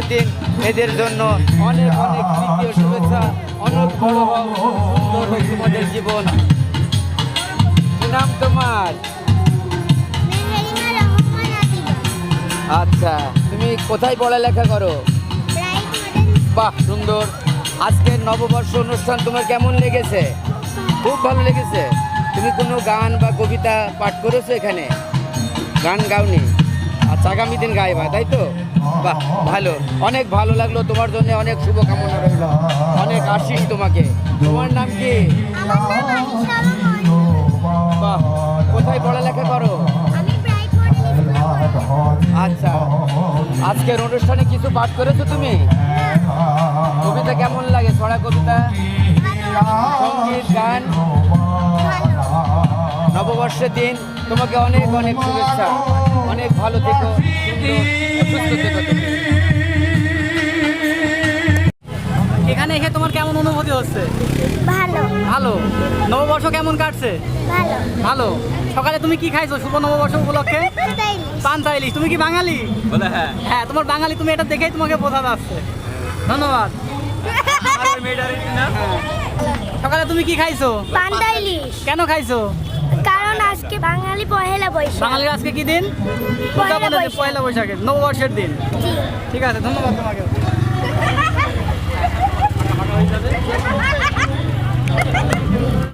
নববর্ষের দিন এদের জন্য অনেক অনেক তৃতীয় শুভেচ্ছা। অনেক বড় হোক, সুন্দর হোক তোমাদের জীবন। কি নাম তোমার? আচ্ছা, তুমি কোথায় পড়ালেখা করো? বাহ, সুন্দর। আজকের নববর্ষ অনুষ্ঠান তোমার কেমন লেগেছে? খুব ভালো লেগেছে। তুমি কোনো গান বা কবিতা পাঠ করেছো এখানে? গান গাওনি? আচ্ছা, আগামী দিন গাইবা, তাই তো? বাহ, ভালো, অনেক ভালো লাগলো। তোমার জন্য অনেক শুভকামনা রইল, অনেক আশিস তোমাকে। তোমার নাম কি? বাহ, কোথায় পড়ালেখা করো? আচ্ছা, আজকের অনুষ্ঠানে কিছু পাঠ করেছো তুমি? কবিতা কেমন লাগে? ছড়া কবিতা, সঙ্গীত, গান? নববর্ষের দিন তোমাকে অনেক অনেক শুভেচ্ছা। অনেক ভালো থেকো, সুস্থ থেকো তুমি। এখানে এসে তোমার কেমন অনুভূতি হচ্ছে? ভালো ভালো। নববর্ষ কেমন কাটছে? ভালো ভালো। সকালে তুমি কি খাইছো শুভ নববর্ষ উপলক্ষে? পান্তা ইলিশ। তুমি কি বাঙালি? হ্যাঁ, তোমার বাঙালি তুমি এটা দেখেই তোমাকে বোঝা যাচ্ছে। ধন্যবাদ। সকালে তুমি কি খাইছো? পান্তা ইলিশ। কেন খাইছো? কারণ আজকে বাঙালি পহেলা বৈশাখ। বাঙালির আজকে কি দিন? পয়লা বৈশাখের নববর্ষের দিন। জি। ঠিক আছে, ধন্যবাদ তোমাকে।